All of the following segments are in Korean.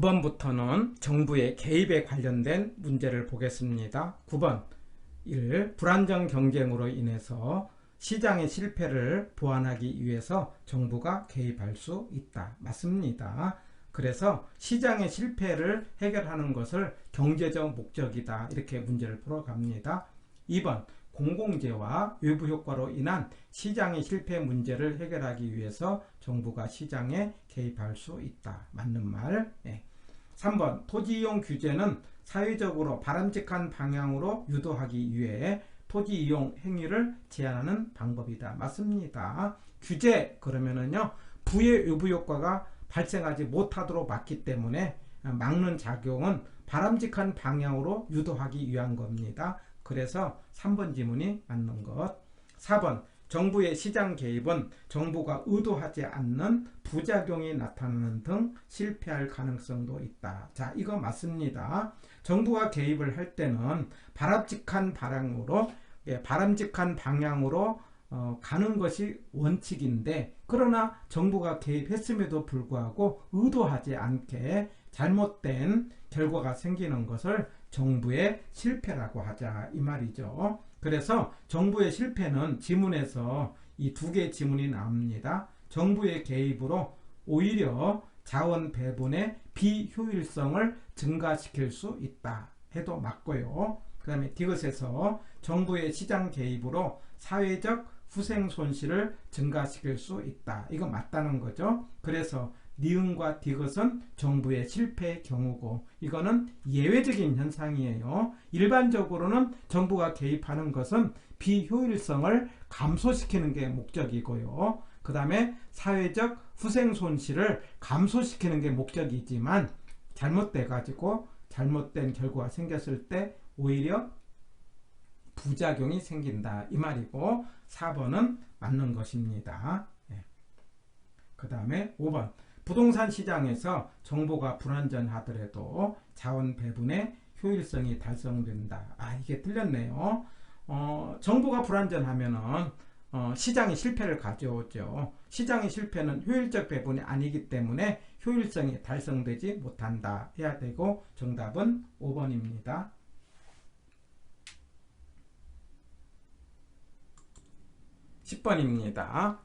9번부터는 정부의 개입에 관련된 문제를 보겠습니다. 9번 1. 불안정 경쟁으로 인해서 시장의 실패를 보완하기 위해서 정부가 개입할 수 있다. 맞습니다. 그래서 시장의 실패를 해결하는 것을 경제적 목적이다. 이렇게 문제를 풀어갑니다. 2번 공공재와 외부 효과로 인한 시장의 실패 문제를 해결하기 위해서 정부가 시장에 개입할 수 있다. 맞는 말. 3번 토지이용 규제는 사회적으로 바람직한 방향으로 유도하기 위해 토지이용 행위를 제한하는 방법이다. 맞습니다. 규제 그러면은요 부의 외부 효과가 발생하지 못하도록 막기 때문에 막는 작용은 바람직한 방향으로 유도하기 위한 겁니다. 그래서 3번 지문이 맞는 것. 4번 정부의 시장 개입은 정부가 의도하지 않는 부작용이 나타나는 등 실패할 가능성도 있다. 자, 이거 맞습니다. 정부가 개입을 할 때는 바람직한 방향으로 가는 것이 원칙인데, 그러나 정부가 개입했음에도 불구하고 의도하지 않게 잘못된 결과가 생기는 것을 정부의 실패라고 하자 이 말이죠. 그래서 정부의 실패는 지문에서 이 두 개의 지문이 나옵니다. 정부의 개입으로 오히려 자원 배분의 비효율성을 증가시킬 수 있다 해도 맞고요. 그 다음에 디귿에서 정부의 시장 개입으로 사회적 후생 손실을 증가시킬 수 있다. 이거 맞다는 거죠. 그래서 니은과 디귿은 정부의 실패의 경우고, 이거는 예외적인 현상이에요. 일반적으로는 정부가 개입하는 것은 비효율성을 감소시키는 게 목적이고요. 그 다음에 사회적 후생 손실을 감소시키는 게 목적이지만, 잘못돼 가지고 잘못된 결과가 생겼을 때 오히려 부작용이 생긴다 이 말이고, 4번은 맞는 것입니다. 그 다음에 5번 부동산 시장에서 정보가 불완전하더라도 자원 배분의 효율성이 달성된다. 이게 틀렸네요. 정보가 불완전하면은 시장이 실패를 가져오죠. 시장의 실패는 효율적 배분이 아니기 때문에 효율성이 달성되지 못한다 해야 되고, 정답은 5번입니다. 10번입니다.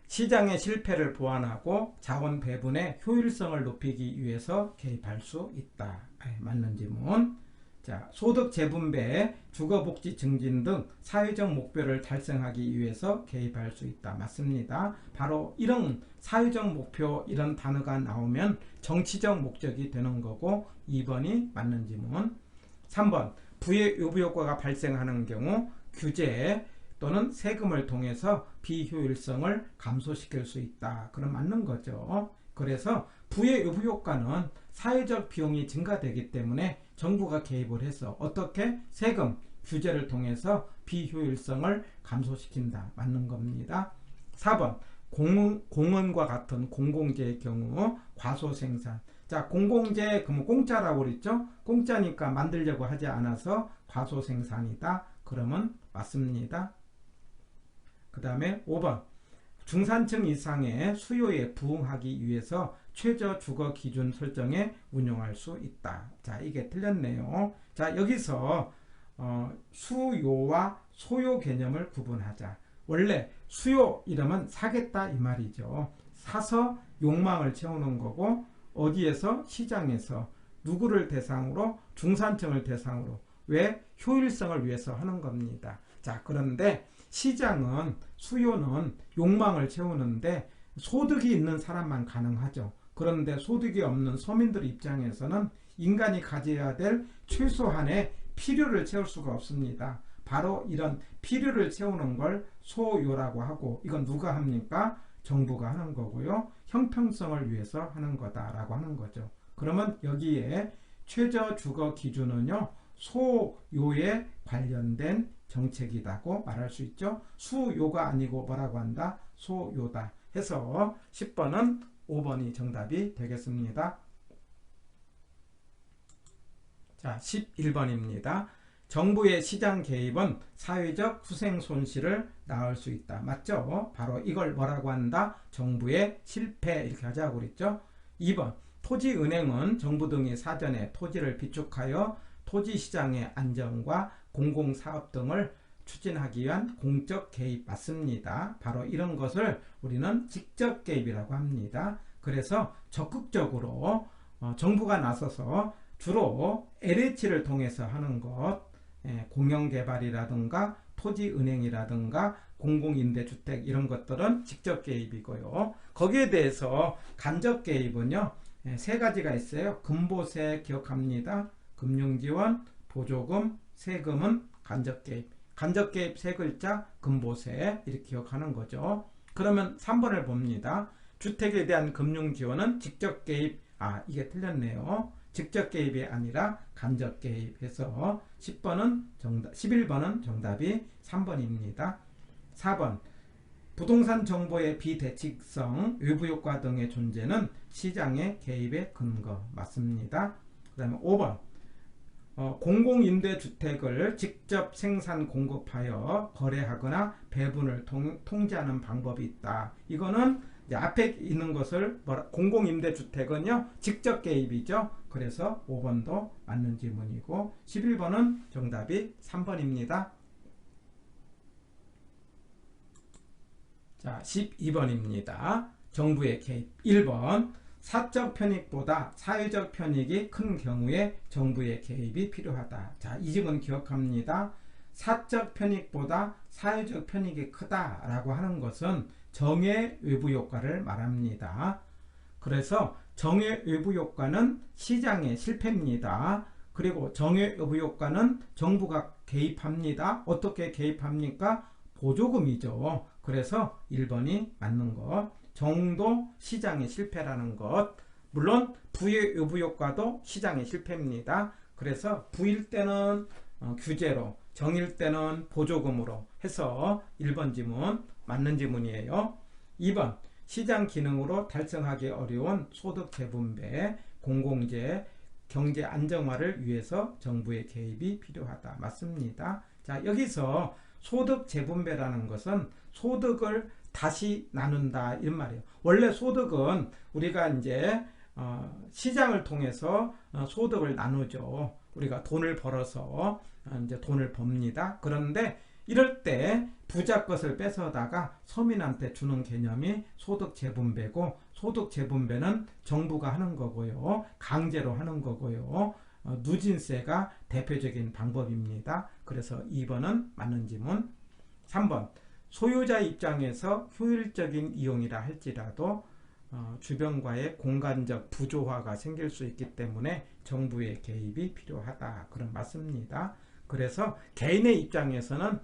시장의 실패를 보완하고 자원 배분의 효율성을 높이기 위해서 개입할 수 있다. 맞는 지문. 자, 소득 재분배, 주거복지 증진 등 사회적 목표를 달성하기 위해서 개입할 수 있다. 맞습니다. 바로 이런 사회적 목표 이런 단어가 나오면 정치적 목적이 되는 거고, 2번이 맞는 지문. 3번 부의 외부 효과가 발생하는 경우 규제 또는 세금을 통해서 비효율성을 감소시킬 수 있다. 그럼 맞는 거죠. 그래서 부의 외부 효과는 사회적 비용이 증가되기 때문에 정부가 개입을 해서 어떻게 세금, 규제를 통해서 비효율성을 감소시킨다. 맞는 겁니다. 4번 공원과 같은 공공재의 경우 과소생산. 자, 공공재 그러면 공짜라고 그랬죠. 공짜니까 만들려고 하지 않아서 과소생산이다. 그러면 맞습니다. 그 다음에 5번 중산층 이상의 수요에 부응하기 위해서 최저 주거 기준 설정에 운용할 수 있다. 자, 이게 틀렸네요. 자, 여기서 수요와 소요 개념을 구분하자. 원래 수요 이러면 사겠다 이 말이죠. 사서 욕망을 채우는 거고, 어디에서? 시장에서. 누구를 대상으로? 중산층을 대상으로. 왜? 효율성을 위해서 하는 겁니다. 자, 그런데 시장은, 수요는 욕망을 채우는데 소득이 있는 사람만 가능하죠. 그런데 소득이 없는 서민들 입장에서는 인간이 가져야 될 최소한의 필요를 채울 수가 없습니다. 바로 이런 필요를 채우는 걸 소요라고 하고, 이건 누가 합니까? 정부가 하는 거고요. 형평성을 위해서 하는 거다라고 하는 거죠. 그러면 여기에 최저 주거 기준은요, 소요에 관련된 정책이라고 말할 수 있죠. 수요가 아니고 뭐라고 한다? 소요다 해서 10번은 5번이 정답이 되겠습니다. 자, 11번입니다. 정부의 시장 개입은 사회적 후생 손실을 낳을 수 있다. 맞죠? 바로 이걸 뭐라고 한다? 정부의 실패 이렇게 하자고 그랬죠. 2번 토지은행은 정부 등이 사전에 토지를 비축하여 토지시장의 안정과 공공사업 등을 추진하기 위한 공적 개입 맞습니다. 바로 이런 것을 우리는 직접 개입이라고 합니다. 그래서 적극적으로 정부가 나서서 주로 LH를 통해서 하는 것, 공영개발이라든가 토지은행이라든가 공공임대주택 이런 것들은 직접 개입이고요. 거기에 대해서 간접 개입은요, 세 가지가 있어요. 금보세 기억합니다. 금융지원, 보조금, 세금은 간접 개입. 간접 개입 세 글자, 금보세 이렇게 기억하는 거죠. 그러면 3번을 봅니다. 주택에 대한 금융지원은 직접 개입. 이게 틀렸네요. 직접 개입이 아니라 간접 개입해서 11번은 정답이 3번입니다. 4번 부동산 정보의 비대칭성, 외부효과 등의 존재는 시장의 개입의 근거 맞습니다. 그 다음에 5번 공공임대주택을 직접 생산 공급하여 거래하거나 배분을 통제하는 방법이 있다. 이거는 이제 앞에 있는 것을 공공임대주택은요 직접 개입이죠. 그래서 5번도 맞는 지문이고 11번은 정답이 3번입니다. 자, 12번입니다. 정부의 개입 1번 사적 편익보다 사회적 편익이 큰 경우에 정부의 개입이 필요하다. 자, 이 지문 기억합니다. 사적 편익보다 사회적 편익이 크다라고 하는 것은 정의 외부 효과를 말합니다. 그래서 정의 외부 효과는 시장의 실패입니다. 그리고 정의 외부 효과는 정부가 개입합니다. 어떻게 개입합니까? 보조금이죠. 그래서 1번이 맞는 것. 정도 시장의 실패라는 것. 물론 부의 외부 효과도 시장의 실패입니다. 그래서 부일 때는 규제로, 정일 때는 보조금으로 해서 1번 지문 맞는 지문이에요. 2번 시장 기능으로 달성하기 어려운 소득 재분배, 공공재, 경제 안정화를 위해서 정부의 개입이 필요하다. 맞습니다. 자, 여기서 소득 재분배라는 것은 소득을 다시 나눈다 이런 말이에요. 원래 소득은 우리가 이제 시장을 통해서 소득을 나누죠. 우리가 돈을 벌어서 이제 돈을 법니다. 그런데 이럴 때 부자 것을 뺏어다가 서민한테 주는 개념이 소득 재분배고, 소득 재분배는 정부가 하는 거고요. 강제로 하는 거고요. 누진세가 대표적인 방법입니다. 그래서 2번은 맞는 지문. 3번 소유자 입장에서 효율적인 이용이라 할지라도 주변과의 공간적 부조화가 생길 수 있기 때문에 정부의 개입이 필요하다. 그런 맞습니다. 그래서 개인의 입장에서는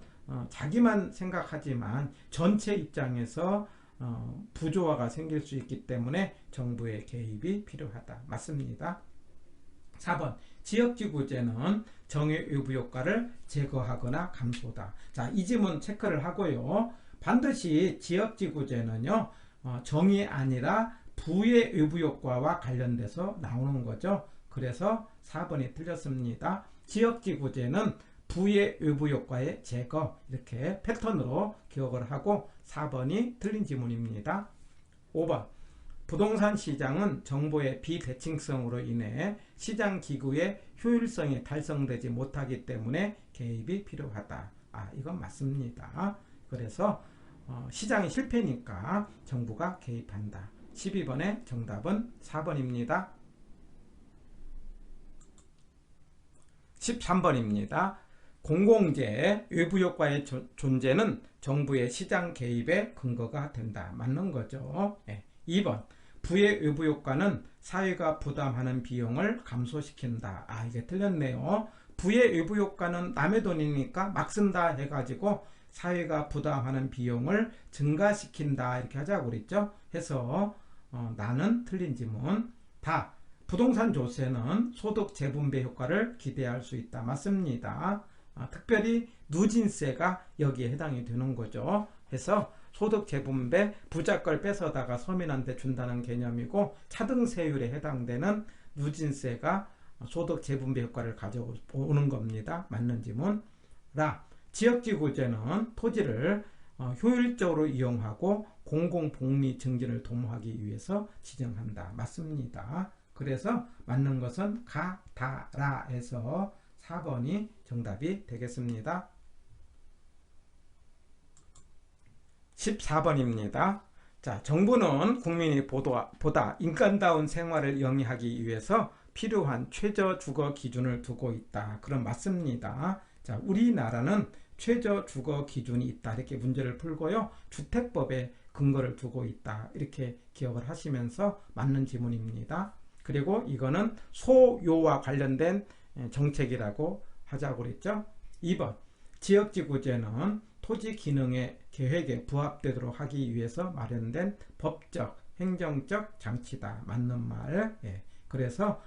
자기만 생각하지만 전체 입장에서 부조화가 생길 수 있기 때문에 정부의 개입이 필요하다. 맞습니다. 4번 지역지구제는 정의 외부 효과를 제거하거나 감소다. 자, 이 지문 체크를 하고요. 반드시 지역지구제는요 정이 아니라 부의 외부 효과와 관련돼서 나오는 거죠. 그래서 4번이 틀렸습니다. 지역지구제는 부의 외부 효과의 제거, 이렇게 패턴으로 기억을 하고 4번이 틀린 지문입니다. 5번 부동산 시장은 정보의 비대칭성으로 인해 시장 기구의 효율성이 달성되지 못하기 때문에 개입이 필요하다. 이건 맞습니다. 그래서 시장이 실패니까 정부가 개입한다. 12번의 정답은 4번입니다. 13번입니다. 공공재, 외부 효과의 존재는 정부의 시장 개입의 근거가 된다. 맞는 거죠. 2번 부의 외부 효과는 사회가 부담하는 비용을 감소시킨다. 이게 틀렸네요. 부의 외부 효과는 남의 돈이니까 막 쓴다 해가지고 사회가 부담하는 비용을 증가시킨다 이렇게 하자고 그랬죠. 해서 나는 틀린 지문. 다 부동산 조세는 소득 재분배 효과를 기대할 수 있다. 맞습니다. 특별히 누진세가 여기에 해당이 되는 거죠. 해서 소득 재분배, 부자 걸 뺏어다가 서민한테 준다는 개념이고, 차등세율에 해당되는 누진세가 소득 재분배 효과를 가져오는 겁니다. 맞는 지문. 지역지구제는 토지를 효율적으로 이용하고 공공복리 증진을 도모하기 위해서 지정한다. 맞습니다. 그래서 맞는 것은 가다라에서 4번이 정답이 되겠습니다. 14번입니다. 자, 정부는 국민이 보다 인간다운 생활을 영위하기 위해서 필요한 최저 주거 기준을 두고 있다. 그럼 맞습니다. 자, 우리나라는 최저 주거 기준이 있다. 이렇게 문제를 풀고요. 주택법에 근거를 두고 있다. 이렇게 기억을 하시면서 맞는 지문입니다. 그리고 이거는 소요와 관련된 정책이라고 하자고 그랬죠. 2번, 지역지구제는 토지 기능의 계획에 부합되도록 하기 위해서 마련된 법적, 행정적 장치다. 맞는 말. 예. 그래서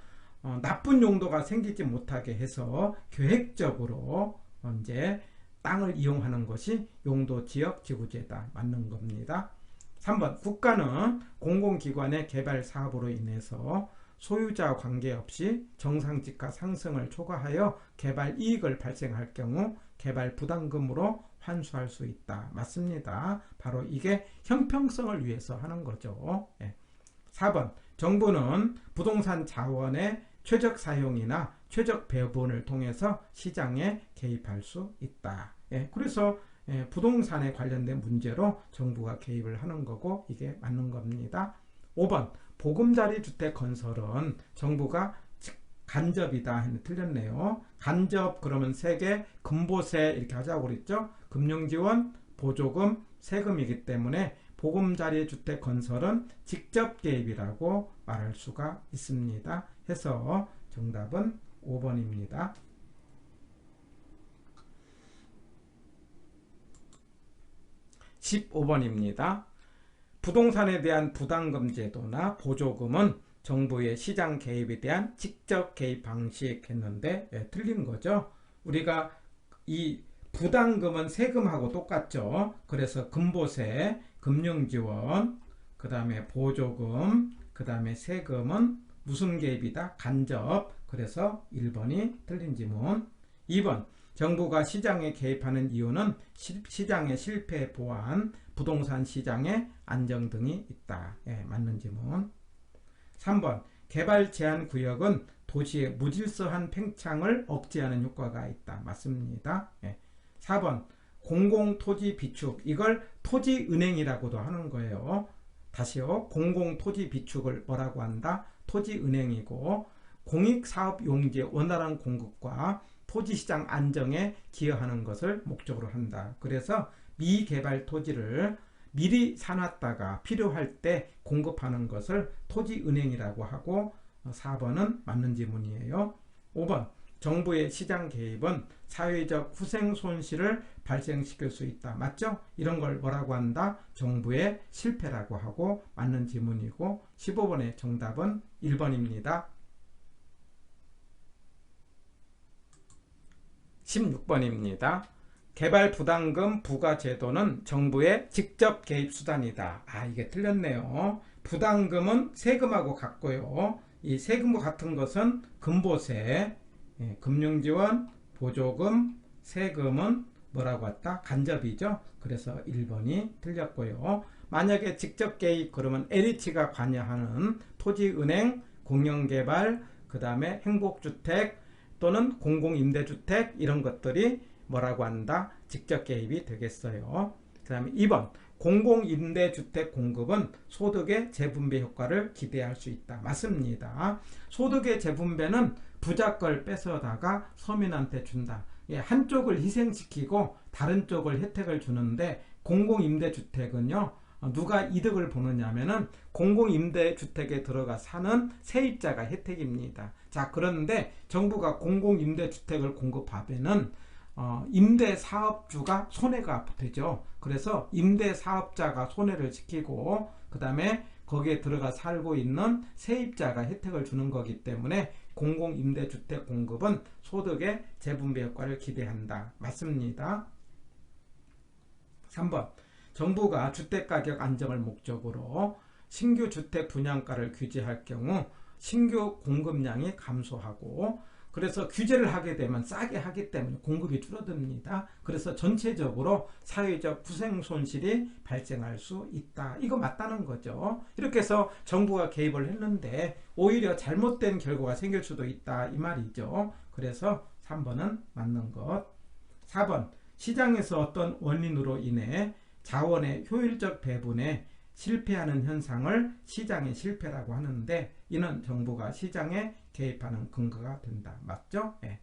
나쁜 용도가 생기지 못하게 해서 계획적으로 이제 땅을 이용하는 것이 용도지역지구제다. 맞는 겁니다. 3번, 국가는 공공기관의 개발 사업으로 인해서 소유자 관계없이 정상지가 상승을 초과하여 개발 이익을 발생할 경우 개발 부담금으로 환수할 수 있다. 맞습니다. 바로 이게 형평성을 위해서 하는 거죠. 4번, 정부는 부동산 자원의 최적 사용이나 최적 배분을 통해서 시장에 개입할 수 있다. 그래서 부동산에 관련된 문제로 정부가 개입을 하는 거고 이게 맞는 겁니다. 5번, 보금자리 주택 건설은 정부가 간접이다. 틀렸네요. 간접 그러면 세개, 금보세 이렇게 하자고 그랬죠. 금융지원, 보조금, 세금이기 때문에 보금자리 주택 건설은 직접 개입이라고 말할 수가 있습니다. 해서 정답은 5번입니다. 15번입니다. 부동산에 대한 부담금 제도나 보조금은 정부의 시장 개입에 대한 직접 개입 방식 했는데 틀린 거죠. 우리가 이 부담금은 세금하고 똑같죠. 그래서 금보세, 금융지원, 그 다음에 보조금, 그 다음에 세금은 무슨 개입이다? 간접. 그래서 1번이 틀린 지문. 2번, 정부가 시장에 개입하는 이유는 시장의 실패 보완, 부동산 시장의 안정 등이 있다. 맞는 지문. 3번, 개발 제한 구역은 도시의 무질서한 팽창을 억제하는 효과가 있다. 맞습니다. 4번, 공공토지 비축, 이걸 토지은행이라고도 하는 거예요. 다시요, 공공토지 비축을 뭐라고 한다? 토지은행이고, 공익사업용지의 원활한 공급과 토지시장 안정에 기여하는 것을 목적으로 한다. 그래서 미개발 토지를 미리 사놨다가 필요할 때 공급하는 것을 토지은행이라고 하고 4번은 맞는 지문이에요. 5번, 정부의 시장 개입은 사회적 후생 손실을 발생시킬 수 있다. 맞죠? 이런 걸 뭐라고 한다? 정부의 실패라고 하고 맞는 지문이고 15번의 정답은 1번입니다. 16번입니다. 개발 부담금 부과 제도는 정부의 직접 개입 수단이다. 이게 틀렸네요. 부담금은 세금하고 같고요. 이 세금과 같은 것은 금보세, 금융지원, 보조금, 세금은 뭐라고 했다? 간접이죠. 그래서 1번이 틀렸고요. 만약에 직접 개입 그러면 LH가 관여하는 토지은행, 공영개발, 그 다음에 행복주택 또는 공공임대주택 이런 것들이 뭐라고 한다? 직접 개입이 되겠어요. 그 다음에 2번, 공공임대주택 공급은 소득의 재분배 효과를 기대할 수 있다. 맞습니다. 소득의 재분배는 부자 걸 뺏어다가 서민한테 준다. 한쪽을 희생시키고 다른 쪽을 혜택을 주는데 공공임대주택은요, 누가 이득을 보느냐면은 공공임대주택에 들어가 사는 세입자가 혜택입니다. 자, 그런데 정부가 공공임대주택을 공급하면은 임대사업주가 손해가 되죠. 그래서 임대사업자가 손해를 시키고 그 다음에 거기에 들어가 살고 있는 세입자가 혜택을 주는 거기 때문에 공공임대주택 공급은 소득의 재분배 효과를 기대한다. 맞습니다. 3번, 정부가 주택가격 안정을 목적으로 신규 주택 분양가를 규제할 경우 신규 공급량이 감소하고 그래서 규제를 하게 되면 싸게 하기 때문에 공급이 줄어듭니다. 그래서 전체적으로 사회적 부생 손실이 발생할 수 있다. 이거 맞다는 거죠. 이렇게 해서 정부가 개입을 했는데 오히려 잘못된 결과가 생길 수도 있다 이 말이죠. 그래서 3번은 맞는 것. 4번 시장에서 어떤 원인으로 인해 자원의 효율적 배분에 실패하는 현상을 시장의 실패라고 하는데 이는 정부가 시장에 개입하는 근거가 된다. 맞죠? 네.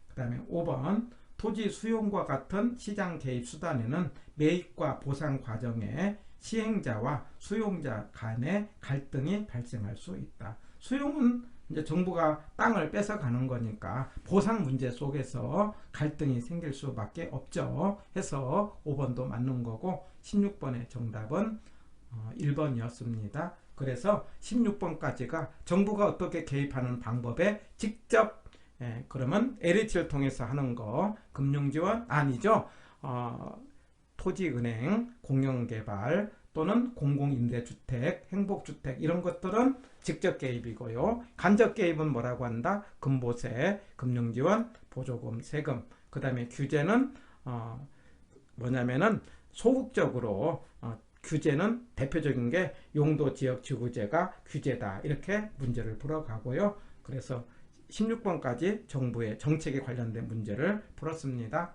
그 다음에 5번 토지 수용과 같은 시장 개입 수단에는 매입과 보상 과정에 시행자와 수용자 간의 갈등이 발생할 수 있다. 수용은 이제 정부가 땅을 뺏어가는 거니까 보상 문제 속에서 갈등이 생길 수밖에 없죠. 해서 5번도 맞는 거고 16번의 정답은 1번이었습니다. 그래서 16번까지가 정부가 어떻게 개입하는 방법에 직접 그러면 LH를 통해서 하는 거 금융지원 아니죠. 토지은행, 공영개발 또는 공공임대주택, 행복주택 이런 것들은 직접 개입이고요. 간접 개입은 뭐라고 한다? 금보세, 금융지원, 보조금, 세금. 그 다음에 규제는 뭐냐면은 소극적으로 규제는 대표적인 게 용도지역지구제가 규제다. 이렇게 문제를 풀어가고요. 그래서 16번까지 정부의 정책에 관련된 문제를 풀었습니다.